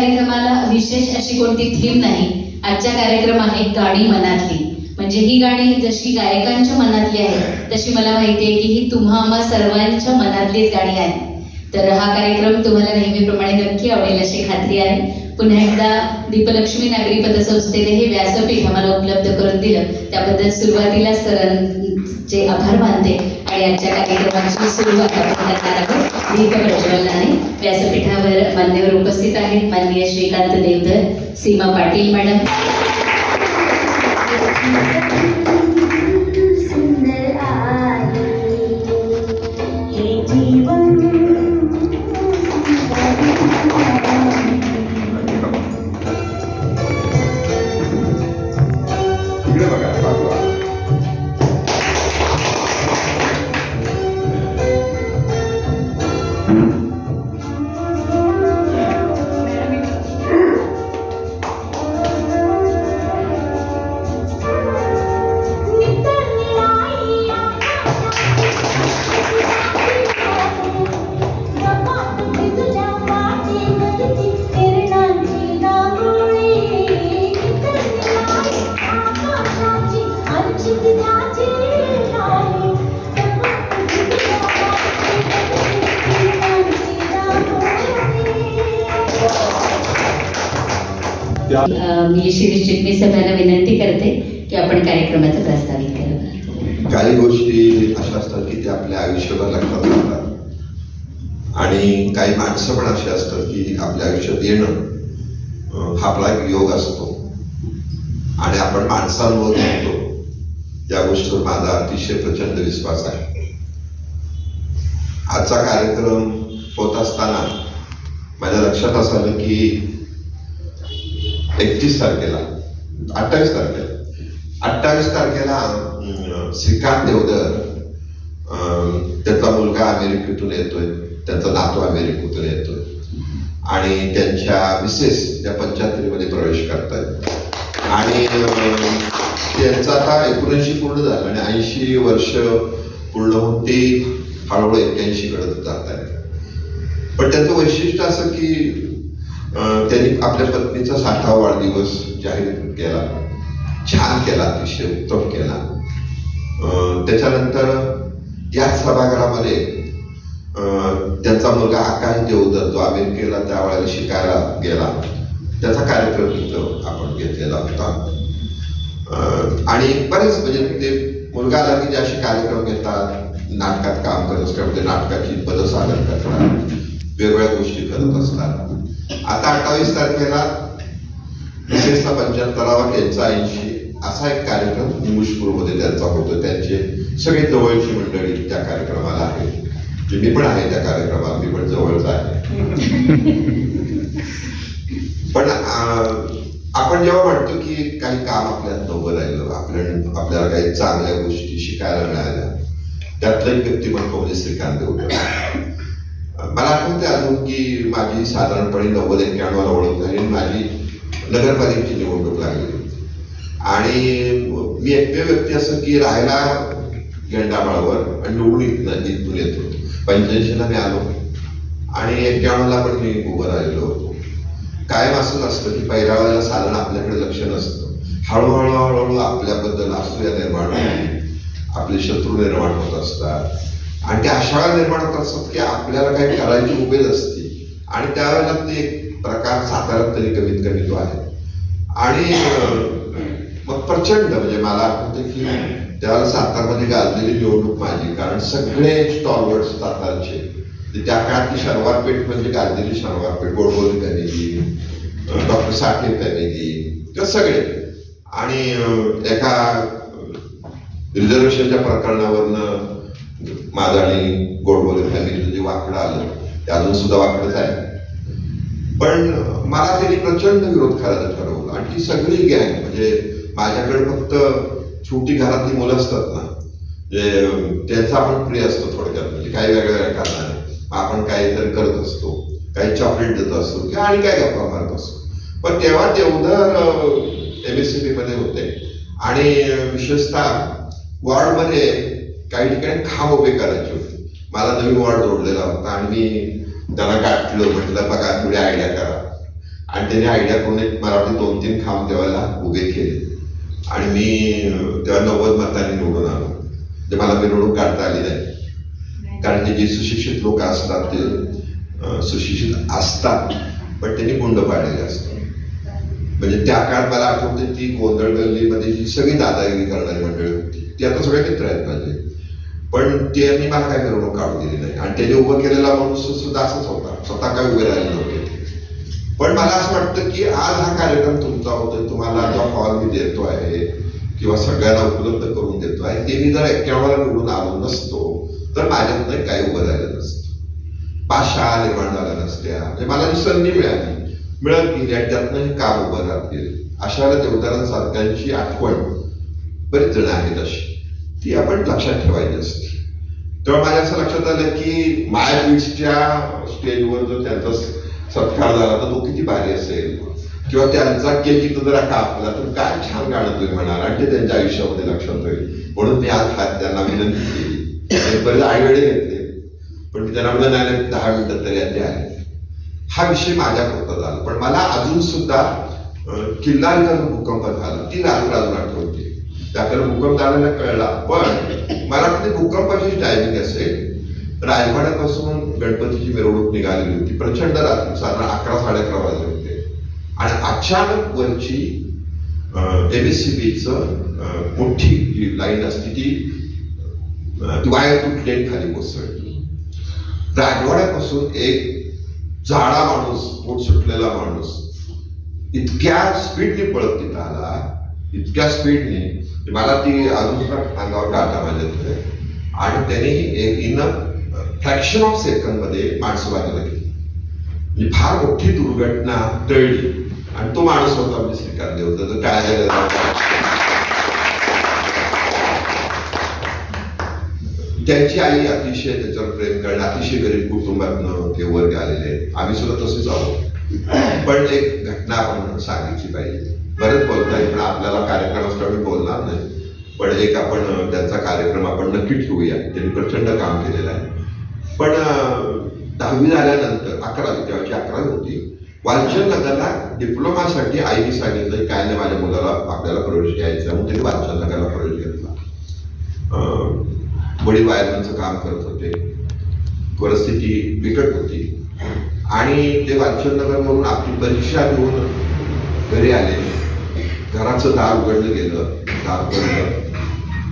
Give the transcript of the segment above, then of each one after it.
कार्यक्रमाला विशेष अशी कोणती थीम नाही. आजचा कार्यक्रम आहे गाणी मनातली. म्हणजे ही गाणी जशी गायकांच्या मनातली आहे तशी मला माहिती आहे की ही तुम्हा आम्हा सर्वांच्या मनातलीच गाणी आहे. तर हा कार्यक्रम तुम्हाला नेहमीप्रमाणे नक्की आवडेल अशी खात्री आहे. पुन्हा एकदा दीपलक्ष्मी नागरी पतसंस्थेने हे व्यासपीठ आम्हाला उपलब्ध करून दिलं त्याबद्दल सुरुवातीला सरांचे आभार मानते. आणि आजच्या कार्यक्रमाची सुरुवात आपण करणार आहोत दीप प्रज्वलनाने. व्यासपीठावर मान्यवर उपस्थित आहेत माननीय श्रीकांत देवधर, सीमा पाटील मॅडम, सुंदर आहे हे जीवन. मी शिरीष चिटणीस सभेला विनंती करते की आपण कार्यक्रमाचं प्रस्तावित करावं. काही गोष्टी अशा असतात की ते आपल्या आयुष्यभर लक्षात राहतात आणि काही माणसं पण अशी असतात की आपल्या आयुष्यात येणं हा आपला एक योग असतो आणि आपण माणसांवर येतो. या गोष्टीवर माझा अतिशय प्रचंड विश्वास आहे. आजचा कार्यक्रम होत असताना माझ्या लक्षात असं आलं की 31 तारखेला 28 तारखेला श्रीकांत देवधर त्याचा मुलगा अमेरिकेतून येतोय, त्यांचा नातू अमेरिकेतून येतोय आणि त्यांच्या मिसेस त्या 75 मध्ये प्रवेश करतायत आणि त्यांचं आता 79 पूर्ण झालं आणि 80 वर्ष पूर्ण होऊन ते हळूहळू 81 कडे जात आहेत. पण त्यांचं वैशिष्ट्य असं की त्यांनी आपल्या पत्नीचा 60वा वाढदिवस जाहीर केला, छान केला, अतिशय उत्तम केला. त्याच्यानंतर याच सभागृहामध्ये त्यांचा मुलगा आकाश देवधर जो अमेरिकेला त्यावेळेला शिकायला गेला त्याचा कार्यक्रम इथं आपण घेतलेला होता. आणि बरेच म्हणजे ते मुलगा आला की जे असे कार्यक्रम घेतात, नाटकात काम करत असतात, म्हणजे नाटकाची पद सादर करतात, वेगवेगळ्या गोष्टी करत असतात. आता 28 तारखेला विशेषतः 75वा त्यांचा 80 असा एक कार्यक्रम मुशपूरमध्ये त्यांचा होतो. त्यांचे सगळे जवळची मंडळी त्या कार्यक्रमाला आहे. मी पण आहे त्या कार्यक्रमाला, मी पण जवळच आहे. पण आपण जेव्हा म्हणतो की काही काम आपल्यात नवं राहिलं, आपल्याला काही चांगल्या गोष्टी शिकायला मिळाल्या, त्यातलं एक व्यक्तिमत्व म्हणजे श्रीकांत देवधर. मला आठवते अजून की माझी साधारणपणे 90-91 ओळख झाली, माझी नगरपालिकेची निवडणूक लागली आणि मी एकमेव व्यक्ती असं की राहायला गेंडामाळावर आणि निवडून इथून येतो. 85ला मी आलो आणि 91ला पण मी उभं राहिलो होतो. कायम असंच असतं की पहिल्या वेळेला साधारण आपल्याकडे लक्ष नसतं, हळूहळू आपल्याबद्दल असूया निर्माण होते, आपले शत्रू निर्माण होत असतात आणि त्या अशा निर्माण होत असतात की आपल्याला काही करायची उमेद असते आणि त्यावेळेला ते एक प्रकार साताऱ्यात तरी कमीत कमी तो आहे. आणि मग प्रचंड म्हणजे मला आठवते की त्यावेळेला सातारमध्ये गाजलेली निवडणूक माझी, कारण सगळे स्टॉलवर्ड्स सातारचे त्या काळातली शनिवार पेठ म्हणजे गाजलेली शनिवार पेठ, गोडबोले फॅमिली, डॉक्टर साठे फॅमिली, तर सगळे. आणि एका रिझर्वेशनच्या प्रकरणावरनं माझं आणि गोडबोले फॅमिलीचं जे वाकडं आलं ते अजून सुद्धा वाकडंच आहे. पण मला त्यांनी प्रचंड विरोध करायला ठरवलं आणि ती सगळी गँग म्हणजे माझ्याकडे फक्त छोटी घरातली मुलं असतात ना, जे त्यांचा आपण प्रिय असतो थोडक्यात, म्हणजे काही वेगवेगळ्या कारणाने आपण काहीतरी करत असतो, काही चॉकलेट देत असतो किंवा आणि काय गप्पा मारत असतो. पण तेव्हा देवधर MSCB मध्ये होते आणि विशेषतः वॉर्डमध्ये काही ठिकाणी खांब उभे करायचे होते. मला नवीन वॉर्ड जोडलेला होता आणि मी त्यांना गाठलं, म्हटलं बघा थोडी आयडिया करा आणि त्याने आयडिया करून एक मला वाटते 2-3 खांब तेव्हा उभे केले आणि मी तेव्हा 90 मतांनी निवडून आलो. ते मला मिरवणूक काढता आली नाही, कारण ते जे सुशिक्षित लोक असतात ते सुशिक्षित असतात पण त्यांनी गुंड पाडलेले असतात. म्हणजे त्या काळात मला आठवते ती गोंधळ गल्लीमध्ये जी सगळी दादागिरी करणारी मंडळी होती ती आता सगळे मित्र आहेत माझे, पण त्यांनी मला काय मिरवणूक काढू दिली नाही. आणि त्याने उभं केलेला माणूस सुद्धा असाच होता, स्वतः काय उभे राहिले नव्हते. पण मला असं वाटतं की आज हा कार्यक्रम तुमचा होतोय, तुम्हाला जो हॉल मी देतो आहे किंवा सगळ्यांना उपलब्ध करून देतो आहे, ते मी जर 91 निवडून आलो नसतो तर माझ्यातनं काही उभं राहिलं नसतं, भाषा निर्माण झाल्या नसत्या. म्हणजे मला जी संधी मिळत गेली आणि त्यातनं हे काम उभं राहतील. अशा देवदारांसारख्यांची आठवण बरेच जण आहेत अशी, ती आपण लक्षात ठेवायची असते. तेव्हा माझ्या असं लक्षात आलं की मायापीठच्या स्टेजवर जर त्यांचा सत्कार झाला तर तो किती भारी असेल, किंवा त्यांचा केक इथं जर कापला तर काय छान गाणं तुम्ही म्हणाल आणि ते त्यांच्या आयुष्यामध्ये लक्षात होईल. म्हणून मी आज त्यांना विनंती केली. बरेच आईवेळे घेतले पण मी त्यांना म्हणलं नाही 10 मिनिटं तरी आधी आले. हा विषय माझ्यापुरता झाला. पण मला अजून सुद्धा किल्लारीचा जो भूकंप झाला ती रात्र अजून आठवते. त्याकडे भूकंप झालेला कळला, पण मला वाटतं भूकंपाची टायमिंग असेल. राजवाड्यापासून गणपतीची मिरवणूक निघालेली होती, प्रचंड रात्री, साधारण 11-11:30 वाजले होते आणि अचानक वरची MSCBच मोठी जी लाईन असते ती वायर तुटली खाली कोसळली. राजवाड्यापासून एक जाडा माणूस, पोट सुटलेला माणूस इतक्या स्पीडने पळत तिथं आला, इतक्या स्पीडने मला ती अजून सुद्धा अंगावर काटा माझ्याकडे. आणि त्याने इन फ्रॅक्शन ऑफ सेकंड मध्ये माणसं बाजूला केली. म्हणजे फार मोठी दुर्घटना टळली. आणि तो माणूस होता म्हणजे श्रीकांत देवधर. काय त्यांची आई अतिशय त्याच्यावर प्रेम करणे, अतिशय गरीब कुटुंबातनं ते वर्ग आलेले. आम्ही सुद्धा तसेच आहोत. पण एक घटना आपण सांगितली पाहिजे. बरेच बोलताय पण आपल्याला कार्यक्रम असल्यावर मी बोलणार नाही, पण एक आपण त्यांचा कार्यक्रम आपण नक्की ठेवूया. त्यांनी प्रचंड काम केलेलं आहे. पण 10वी झाल्यानंतर 11वी तेव्हाची 11वी होती, वालचंदनगरला डिप्लोमासाठी आईने सांगितलं काय नाही माझ्या मुलाला आपल्याला प्रवेश घ्यायचा, म्हणून त्यांनी वालचंदनगरला प्रवेश घेतला. वडील वायरमनचं काम करत होते, परिस्थिती बिकट होती आणि ते वालचंदनगर म्हणून आपली परीक्षा देऊन घरी आले. घराचं दार उघडलं गेलं, दार उघडलं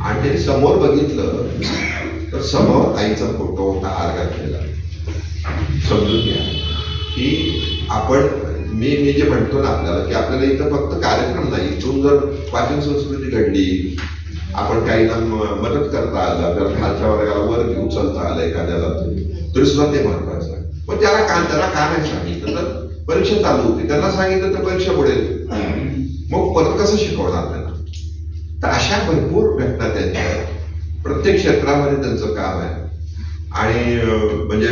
आणि त्यांनी समोर बघितलं तर समोर आईचा फोटो होता, हार घातलेला. समजून घ्या की आपण मी जे म्हणतो ना आपल्याला की आपल्याला इथं फक्त कार्यक्रम नाही, इथून जर वाचन संस्कृती घडली, आपण काहींना मदत करता आलं, आपल्याला खालच्या वर्गाला वर घेऊन चालता आलं एखाद्याला, तरी सुद्धा ते महत्वाचं आहे. पण त्याला का नाही सांगितलं तर परीक्षा चालू होती, त्यांना सांगितलं तर परीक्षा बुडेल, मग परत कसं शिकवणार त्यांना. तर अशा भरपूर घटना त्यांच्या प्रत्येक क्षेत्रामध्ये त्यांचं काम आहे. आणि म्हणजे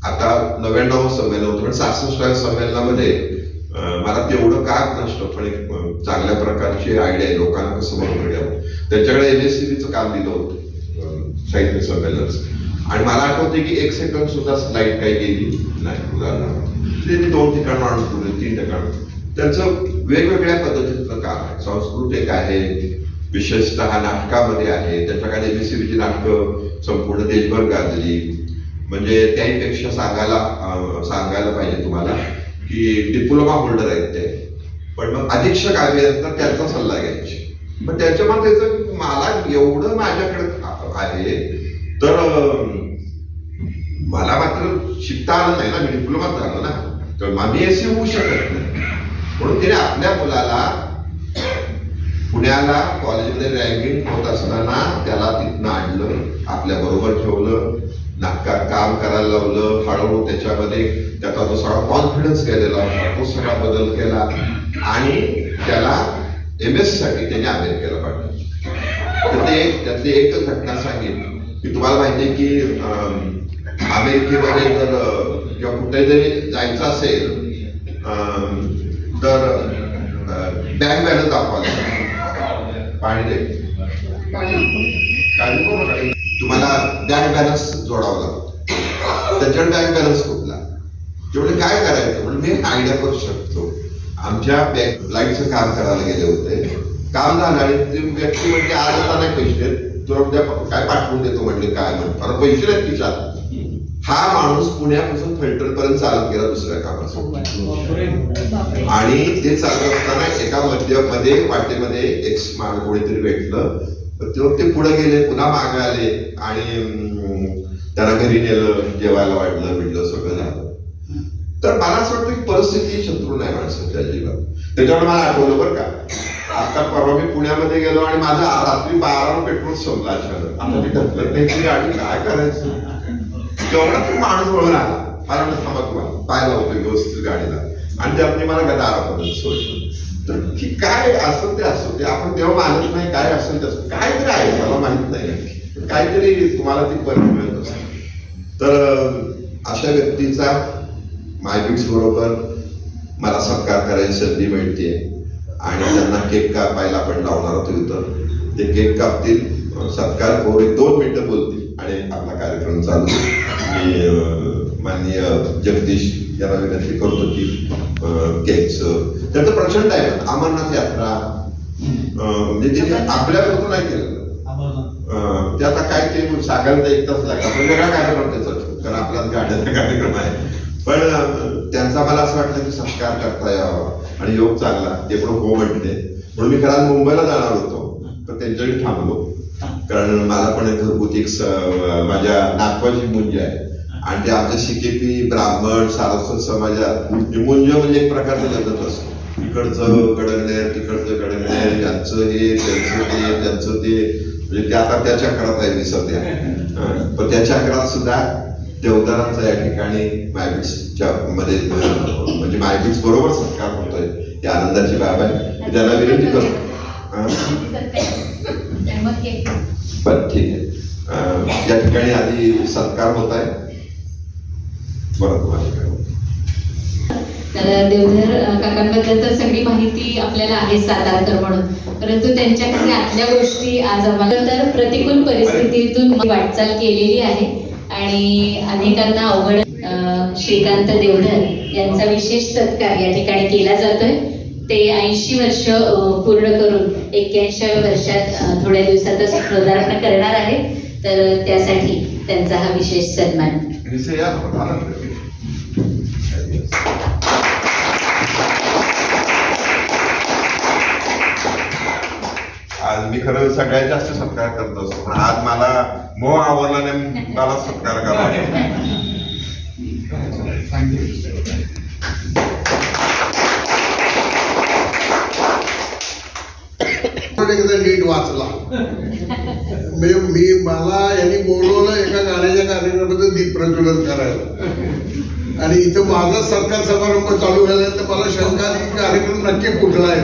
आता 99 संमेलन होतं, पण 66व्या संमेलनामध्ये मला तेवढं का नसतं, पण एक चांगल्या प्रकारची आयडिया आहे लोकांना कसं बरोबर द्यावं. त्यांच्याकडे MSCBचं काम दिलं होतं साहित्य संमेलनाचं, आणि मला आठवते की 1 सेकंद सुद्धा स्लाईड काही गेली नाही. उदाहरणार्थ ते 2 ठिकाणं आणून पुढे 3 ठिकाणं त्यांचं वेगवेगळ्या पद्धतीचं काम आहे. संस्कृत एक आहे, विशेषतः नाटकामध्ये आहे. त्याच्याकडे MSCBची नाटकं संपूर्ण देशभर गाजली. म्हणजे त्याहीपेक्षा सांगायला पाहिजे तुम्हाला की डिप्लोमा होल्डर आहेत ते, पण मग अधीक्षक अभियंता त्यांचा सल्ला घ्यायचे. पण त्याच्यामध्ये मला एवढं माझ्याकडे आहे तर मला मात्र शिकता आलं नाही ना, मी डिप्लोमात झालो ना, तर मी असे होऊ शकत नाही. म्हणून तिने आपल्या मुलाला पुण्याला कॉलेजमध्ये रँकिंग होत असताना त्याला तिथनं आणलं, आपल्या बरोबर ठेवलं, नाटकात काम करायला लावलं. हळूहळू त्याच्यामध्ये त्याचा जो सगळा कॉन्फिडन्स गेलेला होता तो सगळा बदल केला आणि त्याला MS साठी त्याने अमेरिकेला पाठवलं. तर त्यातली एकच घटना सांगेन की तुम्हाला माहिती आहे की अमेरिकेमध्ये जर किंवा कुठेतरी जायचं असेल तर बँक बॅलन्स दाखवायला पाणी दे तुम्हाला बँक बॅलन्स जोडावा लागतो. त्याच्याकडे बँक बॅलन्स कुठला ते म्हणजे काय करायचं म्हणून मी आयडिया करू शकतो. आमच्या लाईटचं काम करायला गेले होते, काम झालं आणि ती व्यक्ती म्हणजे आज आता नाही पैसे देत, तुला उद्या काय पाठवून देतो म्हणले. काय म्हणतो आता पैसे नाहीत खिशात. हा माणूस पुण्यापासून फिल्टर पर्यंत चालत गेला दुसऱ्या कामासाठी, आणि ते चालत असताना एका मध्ये वाटेमध्ये एक कोणीतरी भेटलं, ते पुढे गेले, पुन्हा मागे आले आणि त्यांना घरी नेलं, जेवायला वाढलं बिडलं सगळं झालं. तर मला असं वाटतं की परिस्थिती शत्रू नाही माणसाच्या जीवात. त्याच्यामुळे मला आठवलं बरं का, आता परवा मी पुण्यामध्ये गेलो आणि माझा रात्री 12 पेट्रोल संपला अचानक. आता मी ढकलत नाही की गाडी काय करायचं, तेवढा तो माणूस वळून आला, मला म्हणत थांबा तुम्हाला पाय लावतो व्यवस्थित गाडीला, आणि त्यामध्ये मला दारापर्यंत सोडलं. तर की काय असं ते असं ते आपण तेव्हा मानत नाही, काय असेल तसं काहीतरी आहे, मला माहित नाही, काहीतरी तुम्हाला ती परत मिळत असते. तर अशा व्यक्तीचा मायबिट्स बरोबर मला सत्कार करायची संधी मिळते आणि त्यांना केक कापायला आपण लावणार होतो इथं. ते केक कापतील, सत्कार करून 1-2 मिनिटं बोलतील आणि आपला कार्यक्रम चालू. मी माननीय जगदीश यांना विनंती करतो की केकचं त्याचं प्रचंड आहे. अमरनाथ यात्रा म्हणजे ते आपल्याकडून नाही केलं, ते आता काय ते सांगायला 1 तास लागला, पण वेगळा कार्यक्रम त्याचा, कारण आपल्याच गाड्याचा कार्यक्रम आहे. पण त्यांचा मला असं वाटलं की सत्कार करता यावा आणि योग चांगला, ते पण हो म्हटले. म्हणून मी खरं मुंबईला जाणार होतो, पण त्यांच्याकडे थांबलो, कारण मला पण घरगुती माझ्या नातवाची मुंज आहे आणि ते आमच्या सिकेपी ब्राह्मण सारस्वत समाजात मुंज म्हणजे एक प्रकारचं लग्नच असतं. इकडचं कडंगणे तिकडचं कडंगणे, त्यांचं हे त्यांचं ते म्हणजे ते आता त्या चक्रात आहे मी सध्या. पण त्या चक्रात सुद्धा देवदारांचा या ठिकाणी मायबिट्सच्या मध्ये म्हणजे मायबिट्स बरोबर सत्कार होतोय, ही आनंदाची बाब आहे. त्याला विनंती करतो. बरं ठीक आहे, या ठिकाणी आधी सत्कार होत आहे. बरं तुम्हाला काय तर देवधर काकांबद्दल तर सगळी माहिती आपल्याला आहे सातारकर म्हणून, परंतु त्यांच्याकडे आतल्या गोष्टी आज आम्हाला तर प्रतिकूल परिस्थितीतून वाटचाल केलेली आहे आणि अनेकांना अवघड श्रीकांत देवधर यांचा विशेष सत्कार या ठिकाणी केला जातोय. ते 80 वर्ष पूर्ण करून 81व्या वर्षात थोड्या दिवसातच पदार्पण करणार आहेत. तर त्यासाठी त्यांचा हा विशेष सन्मान. आज मी खरं सगळ्यात जास्त सत्कार करत असतो, पण आज मला मोह आवडला नाही, मला सत्कार करावा. एकदा नीट वाचला मी मला यांनी बोलवलं एका गाण्याच्या कार्यक्रमाचं दीप प्रज्वलन करायला, आणि इथं माझा सत्कार समारंभ चालू झाल्यानंतर मला शंका आली की कार्यक्रम नक्की कुठला आहे,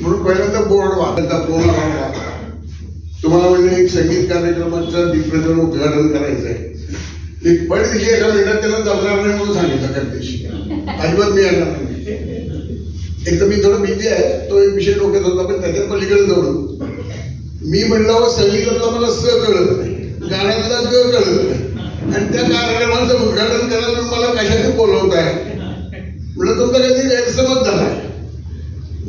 म्हणून पहिल्यांदा बोर्ड वाचायचा फोन आला. तुम्हाला म्हणजे एक संगीत कार्यक्रमाचं दीप प्रज्वलन उद्घाटन करायचं आहे. एक दिवशी एका मिनिटात त्याला जमणार नाही म्हणून सांगितलं त्या दिवशी, अजिबात मी येणार नाही. एक तर मी थोडं बिझी आहे, तो एक विषय डोक्यात होता, पण त्याच्या पलीकडे जाऊन मी म्हणलं संगीतातला मला स कळत नाही, गाण्यातला ग कळत नाही, आणि त्या कार्यक्रमाचं उद्घाटन करायला मला कशाने बोलवत आहे. म्हणलं तुमचा काहीतरी गैरसमज झालाय.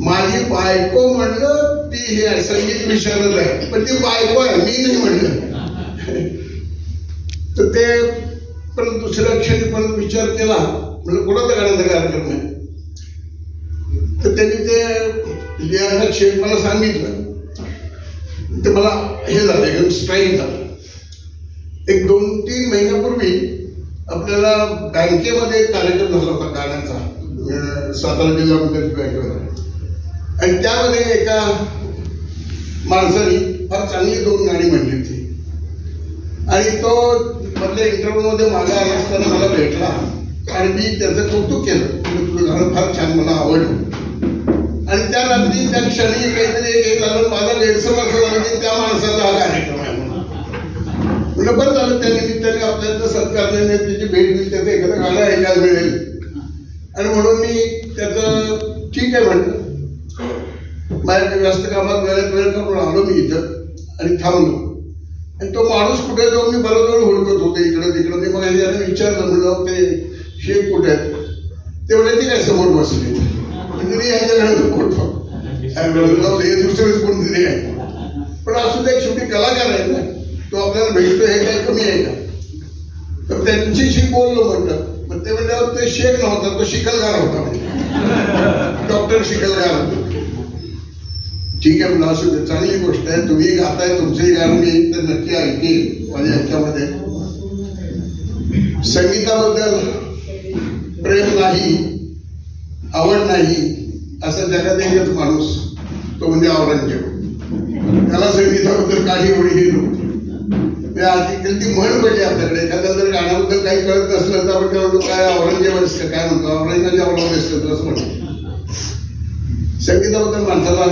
माझी बायको म्हणलं ती हे आहे संगीत विशारद आहे, पण ती बायको आहे, मी नाही म्हणलं. तर ते परत दुसऱ्या क्षणी परत विचार केला, म्हणलं कोणाचा गाण्याचा कार्यक्रम आहे. तर त्यांनी ते लिहायला शेठ मला सांगितलं, ते मला हे झालं, एकदम स्ट्राईक झालं. एक 2-3 महिन्यापूर्वी आपल्याला बँकेमध्ये एक कार्यक्रम झाला होता गाण्याचा, सातारा जिल्हा विकास बँकेमध्ये, आणि त्यामध्ये एका माणसाने फार चांगली 2 गाणी म्हणली होती, आणि तो मधल्या इंटरव्ह्यूमध्ये मागे आला असताना मला भेटला आणि मी त्याचं कौतुक केलं, तुझं गाणं फार छान मला आवडलं. आणि त्या रात्री त्या क्षणी काहीतरी एक झालं, माझा गैरसमज झाला की त्या माणसाचा हा कार्यक्रम आहे म्हणून. बरं झालं त्या निमित्ताने आपल्याला सत्कारने त्याची भेट दिली, त्याचं एखादं गाणं ऐकायला मिळेल, आणि म्हणून मी त्याचं ठीक आहे म्हटलं. माझ्या व्यस्त कामात वेळ करून आलो मी इथं आणि थांबलो, आणि तो माणूस कुठे जाऊन मी बरोबर हुडकत होते इकडं तिकडं. ते मग याने विचारलं, म्हणलं ते शेख कुठे आहेत? ते म्हणजे ते काय समोर बसले म्हणजे यांच्याकडे बोलतो हे दुसरेच कोणतरी आहे. पण असू दे, शेवटी कलाकार आहे ना, तो आपल्याला भेटतो हे काही कमी आहे का? तर त्यांच्याशी बोललो म्हटलं, मग ते म्हणजे ते शेख नव्हता, तो शिकलगार होता, म्हणजे डॉक्टर शिकलगार. ठीक आहे म्हणलं, असू दे, चांगली गोष्ट आहे, तुम्ही गाताय, तुमचंही गाणं मी तर नक्की ऐकेल माझ्या ह्याच्यामध्ये. संगीताबद्दल प्रेम नाही, आवड नाही असं जगात एकच माणूस, तो म्हणजे औरंगजेब. त्याला संगीताबद्दल काही एवढी हे नव्हती. आजकाल ती म्हण पडली आपल्याकडे, एखाद्या जर गाण्याबद्दल काही कळत नसलं तर आपण काय म्हणतो, काय औरंगजेब असतं, काय म्हणतो औरंगजेब अवलंबून असतं असं म्हणतो. संगीताबद्दल माणसाला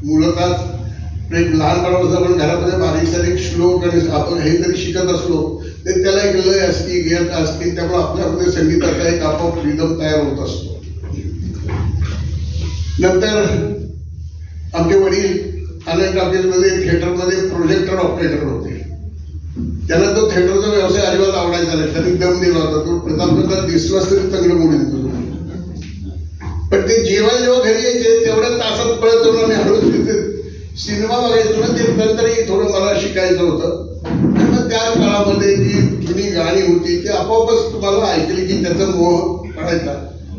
मूलतः एक लहानपणापासून आपण घरामध्ये बारीक सारीक श्लोक आणि आपण हे जरी शिकत असलो तर त्याला एक लय असती, गियता असते, त्यामुळे आपल्यामध्ये संगीताचा एक आपोआप रिदम तयार होत असतो. नंतर आमचे वडील आनंद टॉकीजमध्ये थिएटरमध्ये प्रोजेक्टर ऑपरेटर होते. त्यांना तो थिएटरचा व्यवसाय अजिबात आवडायचा नाही. त्यांनी दम दिला होता, तो प्रताप दिसलाच तरी चांगलं मोडून तुझं. पण ते जेव्हा घरी यायचे तेवढ्या तासात पळत होतो आणि हळूच तिथे सिनेमा बघायचो ना, ते नंतरही थोडं मला शिकायचं होतं. मग त्या काळामध्ये जी जुनी गाणी होती ती आपोआपच तुम्हाला ऐकली की त्याचा मोह पडायचा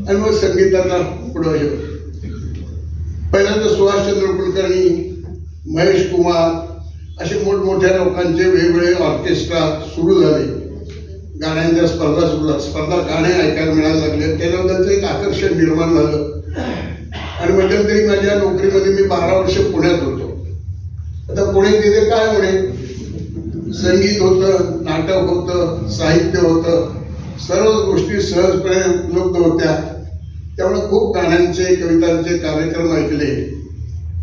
आणि मग संगीताचा पुढं हे. पहिल्यांदा सुभाषचंद्र कुलकर्णी, महेश कुमार असे मोठमोठ्या लोकांचे वेगवेगळे ऑर्केस्ट्रा सुरू झाले, गाण्यांच्या स्पर्धा सुरू झाल्या, स्पर्धा गाणे ऐकायला मिळायला लागले. त्याच्याबद्दलचं एक आकर्षण निर्माण झालं. आणि मध्यंतरी माझ्या नोकरीमध्ये मी 12 वर्ष पुण्यात होतो. आता पुणे तिथे काय म्हणे, संगीत होतं, नाटक होतं, साहित्य होतं, सर्व गोष्टी सहजपणे उपलब्ध होत्या. त्यामुळे खूप गाण्यांचे, कवितांचे कार्यक्रम ऐकले,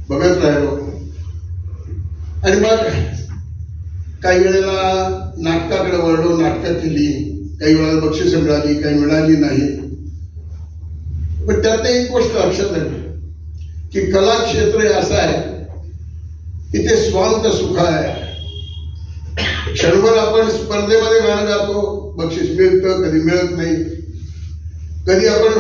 बघत राहिलो. आणि मग काही वेळेला नाटकाकडे वळलो, नाटकं केली, काही वेळेला बक्षिसं मिळाली, काही मिळाली नाही. पण त्यात एक गोष्ट लक्षात आली की कला क्षेत्र हे असं आहे की ते स्वांत सुख आहे. क्षणभर आपण स्पर्धेमध्ये गाणं गातो, बक्षीस मिळतं, कधी मिळत नाही. कधी आपण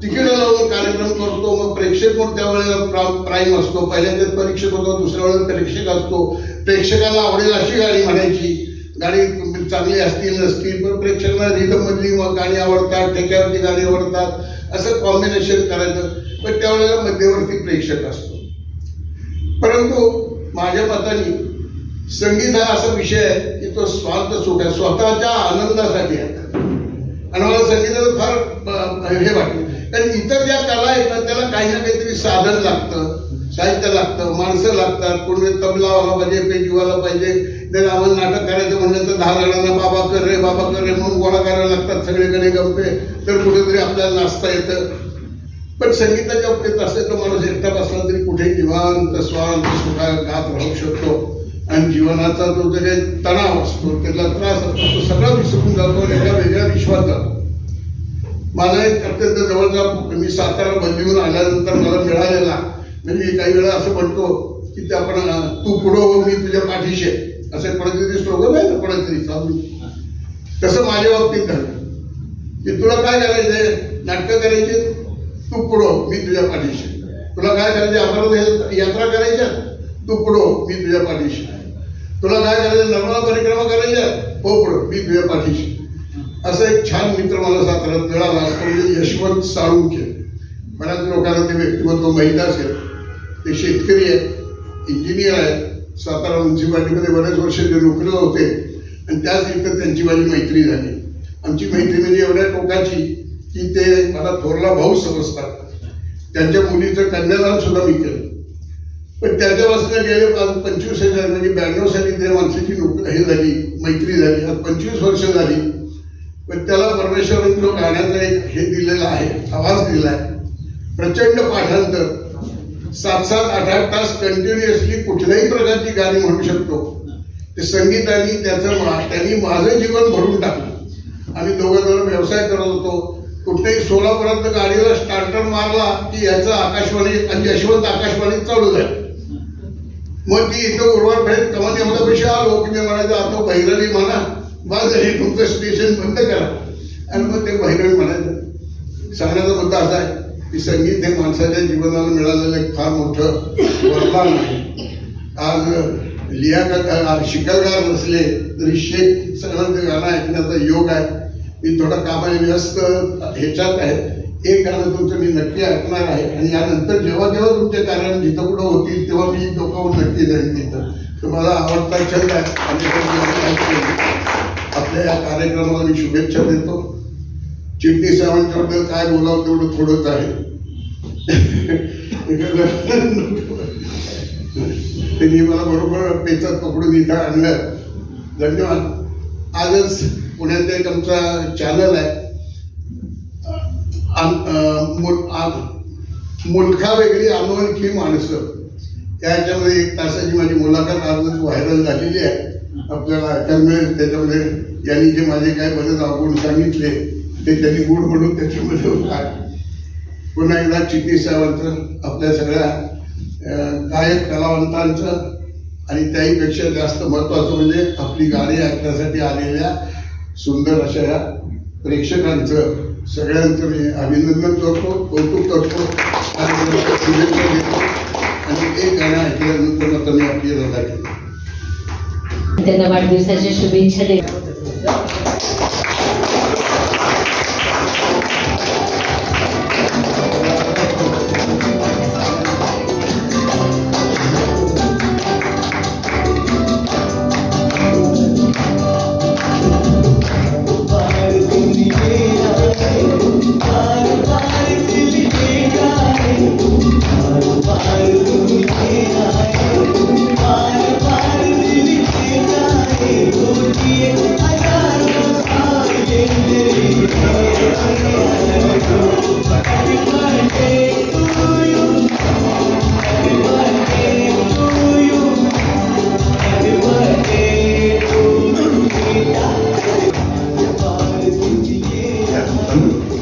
तिकीट लावून कार्यक्रम करतो, मग प्रेक्षक म्हणून त्यावेळेला प्राईम असतो. पहिल्यांदा परीक्षक होतो, दुसऱ्या वेळेला प्रेक्षक असतो. प्रेक्षकाला आवडेल अशी गाणी म्हणायची, गाणी चांगली असतील नसतील, पण प्रेक्षकांना रिदम मधली गाणी आवडतात, ठेक्यावरची गाणी आवडतात, असं कॉम्बिनेशन करायचं. पण त्यावेळेला मध्यवर्ती प्रेक्षक असतो. परंतु माझ्या मताने संगीत हा असा विषय आहे की तो स्वार्थ सुख आहे, स्वतःच्या आनंदासाठी आहे. आणि मला संगीताचं फार हे वाटतं, कारण इतर ज्या कला आहेत ना त्याला काही ना काहीतरी साधन लागतं, साहित्य लागतं, माणसं लागतात. कोणी तबलावाला पाहिजे, पेटीवाला पाहिजे. जर आम्हाला नाटक करायचं म्हणलं तर 10 जणांना बाबा कर रे म्हणून गोळा करायला लागतात, सगळीकडे गमते, तर कुठेतरी आपल्याला नाचता येतं. पण संगीताच्या बाबतीत असं तर माणूस एकटा बसला तरी कुठे निवांत स्वांत सुखा गात राहू शकतो. आणि जीवनाचा जो काही तणाव असतो, त्याला त्रास असतो, तो सगळा विसरून जातो आणि एका वेगळ्या विश्वात जातो. माझा एक अत्यंत जवळचा, मी सातारा बदलीहून आल्यानंतर मला मिळालेला, म्हणजे मी काही वेळा असं म्हणतो की ते आपण तू पुढं हो मी तुझ्या पाठीशी आहे, असं कोणातरी स्लोगन आहे ना कोणातरी चालू. तसं माझ्या बाबतीत झालं की तुला काय करायचंय, नाटकं करायची, तू पुढं मी तुझ्या पाठीशी. तुला काय करायचे, अमरावती यात्रा करायच्या, तू पुढं मी तुझ्या पाठीशी. तुला काय करायचं, नर्मदा परिक्रमा करायच्या, हो पुढं मी तुझ्या पाठीशी. असं एक छान मित्र मला साताऱ्यात मिळाला, म्हणजे यशवंत साळुंखे. बऱ्याच लोकांना ते व्यक्तिमत्व माहीत असेल. ते शेतकरी आहेत, इंजिनियर आहेत, सातारा म्युन्सिपाल्टीमध्ये बरेच वर्ष ते नोकरीला होते. आणि त्याच इथं त्यांची माझी मैत्री झाली. आमची मैत्री म्हणजे एवढ्या टोकाची की ते मला थोरला भाऊ समजतात. त्यांच्या मुलीचं कन्यादान सुद्धा मी केलं. पण त्याच्यापासून गेले 25 म्हणजे 92 साली त्या माणसाची नोकरी हे झाली, मैत्री झाली. आज 25 वर्ष झाली. पण त्याला परमेश्वरांनी जो गाण्याचा एक हे दिलेला आहे, आवाज दिला आहे, प्रचंड पाठांतर, 7-7, 8-8 तास कंटिन्युअसली कुठल्याही प्रकारची गाणी म्हणू शकतो. ते संगीताने त्यांनी माझं जीवन भरून टाकलं. आम्ही दोघं जण व्यवसाय करत होतो. कुठेही सोलापुरात गाडीला स्टार्टर मारला की याचं आकाशवाणी आणि यशवंत आकाशवाणी चालू झाली. मग ती इथं उर्वर भेट कमानी एवढ्या पैसे आलो की मी म्हणायचं आता भैरवी म्हणा, बस हे तुमचं स्टेशन बंद करा. आणि मग ते बहिरण म्हणायचं. सांगण्याचा मुद्दा असा आहे की संगीत हे माणसाच्या जीवनाला मिळालेलं एक फार मोठं वरदान आहे. आज लिया शिकलगार नसले तरी शेख सगळ्यांचं गाणं ऐकण्याचा योग आहे. मी थोडा कामाने व्यस्त ह्याच्यात आहे. एक गाणं तुमचं मी नक्की ऐकणार आहे आणि यानंतर जेव्हा जेव्हा तुमचे कार्यक्रम जिथं कुठं होतील तेव्हा मी डोकावून नक्की जाईन तिथं. तर माझा आवडता छंद आहे आणि आपल्या या कार्यक्रमाला मी शुभेच्छा देतो. चिटणीस साहेबांच्याबद्दल काय बोलावं तेवढं थोडंच आहे. त्यांनी मला बरोबर पेचात पकडून इथं आणलं. धन्यवाद. आजच पुण्यात एक आमचा चॅनल आहे मुलखा वेगळी अनोळखी माणसं. त्याच्यामध्ये 1 तासाची माझी मुलाखत आजच व्हायरल झालेली आहे. आपल्याला ऐकायला मिळेल. त्याच्यामध्ये यांनी जे माझे काय बरेच अवगुण सांगितले ते त्यांनी गुण म्हणून त्याच्यामध्ये होता. पुन्हा एकदा चिटणीस साहेबांचं आपल्या सगळ्या गायक कलावंतांचं आणि त्याहीपेक्षा जास्त महत्त्वाचं म्हणजे आपली गाणी ऐकण्यासाठी आलेल्या सुंदर अशा या प्रेक्षकांचं सगळ्यांचं मी अभिनंदन करतो, कौतुक करतो आणि शुभेच्छा देतो. आणि एक गाणं ऐकल्यानंतर आता मी आपली रजा केली. त्यांना वाढदिवसाच्या शुभेच्छा देतो.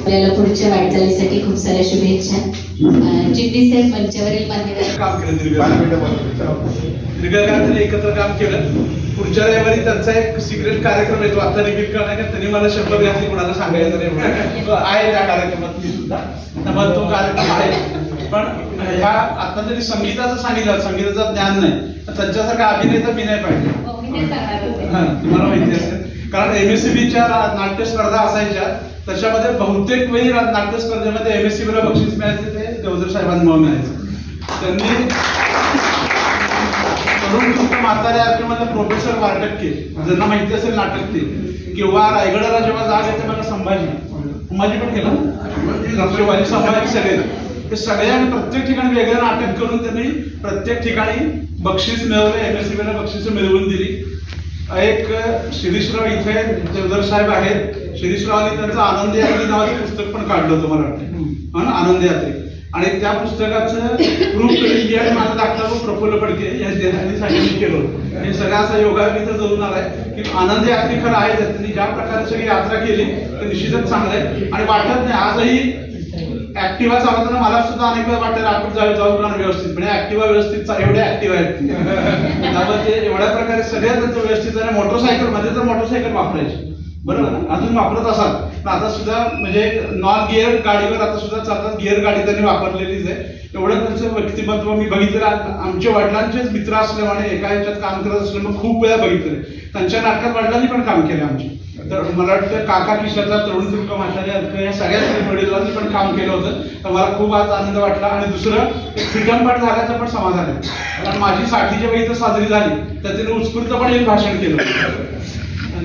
आपल्याला पुढच्या वाटचालीसाठी खूप साऱ्या शुभेच्छा. चिटणीस साहेब मंचावरील मान्यवर काम केलं दीर्घकाळ त्यांनी एकत्र काम केलं. पुढच्या रविवारी त्यांचा एक सिक्रेट कार्यक्रम येतो. आता रिव्हील करणार का त्यांनी मला शपथ घातली कोणाला सांगायचं नाही आहे त्या कार्यक्रमात मी सुद्धा. त्यामुळे तो कार्यक्रम आहे. पण ह्या आता जरी संगीताचं सांगितलं संगीताचं ज्ञान नाही तर त्यांच्यासारखा अभिनेता मी नाही पाहिजे. तुम्हाला माहिती असेल कारण MSCBच्या नाट्य स्पर्धा असायच्या त्याच्यामध्ये बहुतेक वेळी नाट्य स्पर्धेमध्ये MSCBला बक्षीस मिळायचे ते देवधर साहेबांमुळे मिळायचे. त्यांनी तरुण कृष्ण म्हातारे आरतीमध्ये प्रोफेसर वार्टक्के ज्यांना माहिती असेल नाटक ते किंवा रायगडाला जेव्हा जाग येते मला संभाजी पण केलं रत्रेवाली संभाजी सगळे ते सगळ्यांनी प्रत्येक ठिकाणी वेगळं नाटक करून त्यांनी प्रत्येक ठिकाणी बक्षीस मिळवले. MSCBला बक्षीस मिळवून दिली. एक शिरीषराव इथे देवधर साहेब आहेत. शिरीषरावांनी त्यांचं आनंद यात्री नावाचं पुस्तक पण काढलं होतं मला वाटतं आनंद यात्री. आणि त्या पुस्तकाचं प्रूफ करून आणि माझा दाखला प्रफुल्ल फडके या देहानी केलं होतं. हे सगळं असा योगायोगी तर जळून आलाय की आनंद यात्री खरं आहे. त्यांनी ज्या प्रकारे सगळी यात्रा केली ते निश्चितच चांगलं आहे. आणि वाटत नाही आजही ऍक्टिव्हा चालवताना मला सुद्धा अनेक वेळा वाटतं आपण जाऊ कारण व्यवस्थित म्हणजे ऍक्टिव्हा व्यवस्थित एवढे ऍक्टिव्ह आहेत त्यामुळे ते एवढ्या प्रकारे सगळ्यात त्यांचं व्यवस्थित आहे. मोटरसायकल मध्ये तर मोटरसायकल वापरायची बरोबर ना अजून वापरत असाल तर आता सुद्धा म्हणजे नॉन गिअर गाडीवर आता सुद्धा चालतात गिअर गाडी त्यांनी वापरलेलीच आहे. एवढं त्यांचं व्यक्तिमत्व मी बघितलं. आमच्या वडिलांचेच मित्र असल्यामुळे एका ह्याच्यात काम करत असल्यामुळे खूप वेळा बघितलं. त्यांच्या नाटकात वडिलांनी पण काम केलं आमची. तर मला वाटतं काका किशाचा तरुण तुर्क म्हातारे अर्थ या सगळ्याच वडिलांनी पण काम केलं होतं. तर मला खूप आज आनंद वाटला. आणि दुसरं फ्रीडम पाठ झाल्याचं पण समाधान आहे कारण माझी 60ची वय इथं साजरी झाली तर तिने उत्स्फूर्तपणे एक भाषण केलं.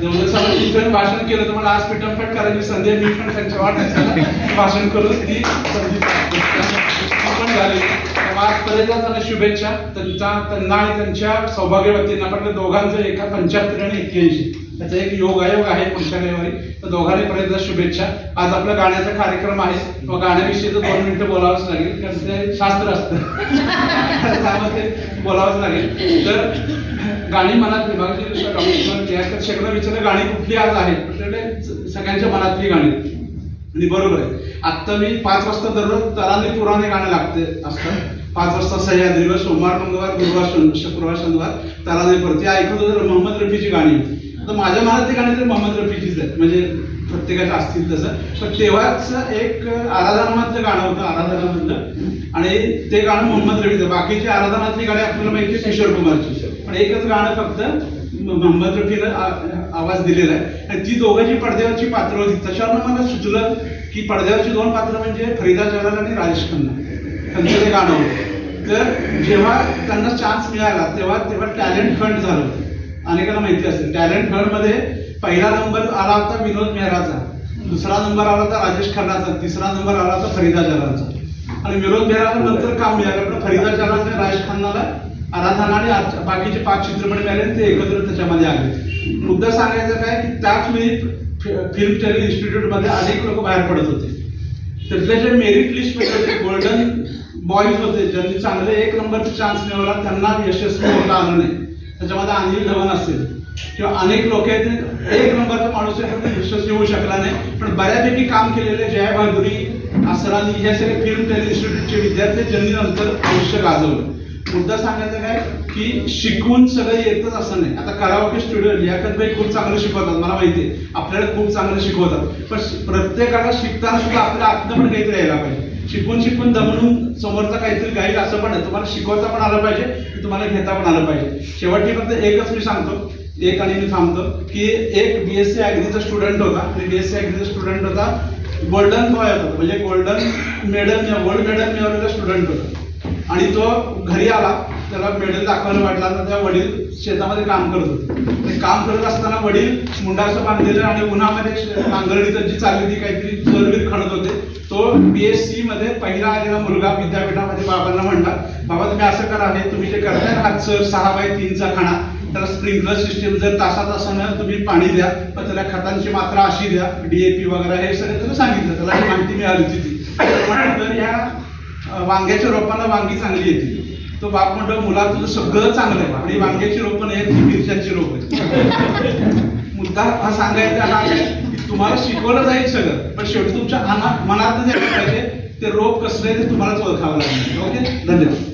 देवधर साहेबांनी भाषण केलं तर मला आज फ्रीडम पाठ करायची संधी मी पण त्यांच्या वाटण्याचं भाषण करून ती संधी पण झाली. आजपर्यंत त्यांना शुभेच्छा. त्यांना आणि त्यांच्या सौभाग्यवतींना पण दोघांचं एका 75 आणि 81 त्याचा एक योगायोग आहे पुढच्या रविवारी. तर दोघांनी पर्यंत शुभेच्छा. आज आपला गाण्याचा कार्यक्रम आहे मग गाण्याविषयी तर 2 मिनिटं बोलावंच लागेल कारण ते शास्त्र असतं त्यामध्ये बोलावंच लागेल. तर गाणी मनातली बाकी डॉक्टर शेकडो विचारलं गाणी कुठली आज आहेत सगळ्यांच्या मनातली गाणी. आणि बरोबर आहे. आत्ता मी 5 वाजता दररोज तराने पुराणे गाणं लागते असतं. 5 वाजता सह्याद्रीवर सोमवार मंगळवार गुरुवार शुक्रवार शनिवार तराने परत ऐकत होतं मोहम्मद रफीची गाणी. तर माझ्या मनातली गाणी तर मोहम्मद रफीचीच आहेत म्हणजे प्रत्येकाच्या असतील तसं. पण तेव्हाच एक आराधनामधलं गाणं होतं, आराधनामधलं, आणि ते गाणं मोहम्मद रफीचं. बाकीची आराधनातली गाणी आपल्याला माहिती आहे किशोर कुमारची, पण एकच गाणं फक्त मोहम्मद रफीनं आवाज दिलेला आहे. आणि ती दोघं जी पडद्यावरची पात्र होती त्याच्यावर मला सुचलं की पडद्यावरची दोन पात्र म्हणजे फरीदा जलाल आणि राजेश खन्ना, त्यांचं ते गाणं होतं. तर जेव्हा त्यांना चान्स मिळाला तेव्हा टॅलेंट हंट झालं होतं. अनेकांना माहिती असेल, टॅलेंट हंट मध्ये पहिला नंबर आला होता विनोद मेहराचा, दुसरा नंबर आला होता राजेश खन्नाचा, तिसरा नंबर आला होता फरीदा जलालचा. आणि विनोद मेहराला नंतर काम मिळालं, पण फरीदा जलालने राजेश खन्नाला आराधना आणि बाकीचे 5 चित्रपट मिळाले, ते एकत्र त्याच्यामध्ये आले. मुद्दा सांगायचा काय की त्याच वेळी फिल्म ट्रेनिंग इन्स्टिट्यूटमध्ये अनेक लोक बाहेर पडत होते. त्यातले जे मेरिट लिस्ट मध्ये होते, गोल्डन बॉईज होते, ज्यांनी चांगले 1 नंबरचा चान्स मिळवला, त्यांना यशस्वी होता आलं नाही. त्याच्यामध्ये अनिल धवन असेल किंवा अनेक लोक आहेत, 1 नंबरचा माणूस आहे पण यशस्वी होऊ शकला नाही. पण बऱ्यापैकी काम केलेले जया भादुरी, असरानी या सगळे फिल्म ट्रेनिंग इन्स्टिट्यूटचे विद्यार्थी ज्यांनी नंतर आयुष्य गाजवलं. मुद्दा सांगायचा काय की शिकून सगळं येतच असं नाही. आता कराओके स्टुडिओ लियाकतभाई खूप चांगलं शिकवतात, मला माहिती आहे, आपल्याला खूप चांगलं शिकवतात, पण प्रत्येकाला शिकताना सुद्धा आपल्या आतनं पण काहीतरी यायला पाहिजे. शिकून दमून समोरचा काहीतरी गाईल असं पण आहे, तुम्हाला शिकवता पण आलं पाहिजे, तुम्हाला घेता पण आलं पाहिजे. शेवटी फक्त एकच मी सांगतो, एक आणि मी थांबतो, की एक BSc ॲग्रीचा स्टुडंट होता, आणि BSc ॲग्रीचा स्टुडंट होता, गोल्डन बॉय होता, म्हणजे गोल्ड मेडल मिळवलेला स्टुडंट होता. आणि तो घरी आला, त्याला मेडल दाखवायला वाटला, तर त्या वडील शेतामध्ये काम करत होते. काम करत असताना वडील मुंडासं बांधलेलं आणि उन्हामध्ये नांगरणीचं जी चालली ती काहीतरी चरबीर खणत होते. तो BSc मध्ये पहिला आलेला मुलगा विद्यापीठामध्ये बाबांना म्हणला, बाबा तुम्ही असं करा, हे तुम्ही जे करताय ना हातचं 6x3चा खाणा, त्याला स्प्रिंकलर सिस्टीम जर तासानं तुम्ही पाणी द्या, पण त्याला खतांची मात्रा अशी द्या, DAP वगैरे हे सगळं त्याला सांगितलं. त्याला ही माहिती मिळाली होती. तर ह्या वांग्याच्या रोपांना वांगी चांगली येते. तो बाप म्हणतो, मुला तुझं सगळं चांगलं आहे आणि वांग्याची रोपं नाही, ती मिरच्यांची रोप आहे. मुद्दा हा सांगायचा हा की तुम्हाला शिकवलं जाईल सगळं, पण शेवटी तुमच्या मनात जे पाहिजे ते रोप कसं आहे ते तुम्हालाच ओळखावं लागेल. ओके, धन्यवाद.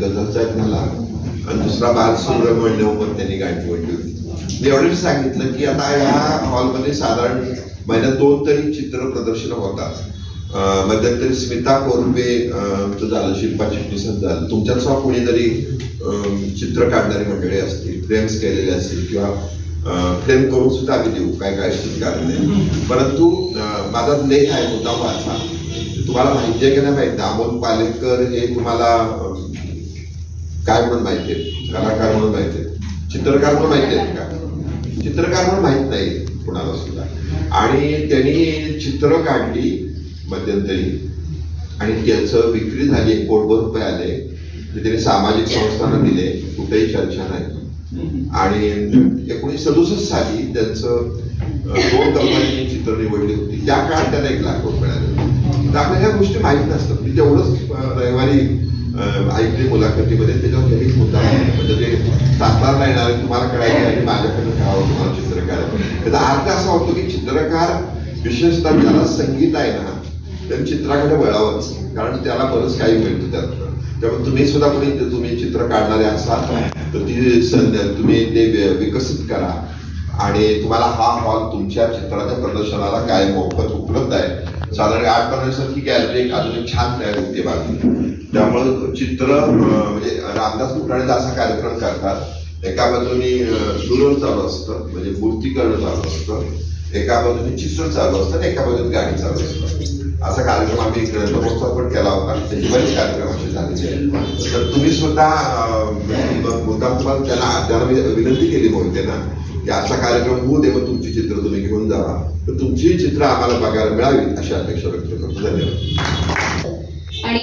गझलचा एक मला आणि दुसरा बालसुब्रमण्यमवर त्यांनी गाणी निवडली होती. मी एवढंच सांगितलं की आता ह्या हॉलमध्ये साधारण महिन्यात 2 तरी चित्र प्रदर्शन होतात. मध्यंतरी स्मिता कोरबे झालं, शिल्पा चिटणीसच झालं. तुमच्यासह कोणी जरी चित्र काढणारी मंडळी असतील, फ्रेम्स केलेले असतील किंवा फ्रेम करून सुद्धा आम्ही देऊ, काय कारण नाही. परंतु माझा लेख आहे मुद्दा वाचा, तुम्हाला माहिती आहे की नाही माहिती, अमोल पालेकर हे तुम्हाला काय म्हणून माहिती आहे, कलाकार म्हणून माहिती आहे, चित्रकार म्हणून माहिती आहे का? चित्रकार म्हणून माहित नाही कुणाला सुद्धा. आणि त्यांनी चित्र काढली मध्यंतरी आणि त्याचं विक्री झाली, 1 कोटी रुपये आले. ते त्यांनी सामाजिक संस्थांना दिले, कुठेही चर्चा नाही. आणि 1967 साली त्यांचं 2 कल्पनेची चित्र निवडली होती. त्या काळात त्यांना 1 लाख रुपये मिळाले. तर आपल्याला ह्या गोष्टी माहीत नसतात. मी तेवढंच रविवारी ऐकली मुलाखतीमध्ये, त्याच्यावर त्यांनी मुद्दा म्हणजे ते सातारला येणार तुम्हाला कळायचं आणि माझ्याकडे करावं तुम्हाला चित्रकार. त्याचा अर्थ असा होतो की चित्रकार विशेषतः ज्याला संगीत आहे ना, तर चित्राकडे वळावंच, कारण त्याला बरंच काही मिळतं त्यात. त्यामुळे तुम्ही सुद्धा कोणी तुम्ही चित्र काढणारे असाल तर तुम्ही ते विकसित करा. आणि तुम्हाला हा हॉल तुमच्या चित्राच्या प्रदर्शनाला काय मोफत उपलब्ध आहे. साधारण 8 वर्षांची गॅलरी अजून छान तयार होते बाजूला. त्यामुळे चित्र म्हणजे रामदास फुटाणे असा कार्यक्रम करतात. एका बाजूनी सुरण चालू असतं, म्हणजे मूर्तीकरण चालू असतं, एका बाजूने चित्र चालू असतं, एका बाजूने गाणी चालू असतं. असा कार्यक्रम आम्ही ग्रंथमहोत्सव पण केला होता. त्याचे बरेच कार्यक्रम असे झालेले आहेत. तर तुम्ही सुद्धा मुद्दाम तुम्हाला त्यांना विनंती केली बोलते ना की असा कार्यक्रम होऊ दे, मग तुमची चित्र तुम्ही घेऊन जावा, तर तुमची चित्र आम्हाला बघायला मिळावी अशी अपेक्षा व्यक्त करतो. धन्यवाद. आणि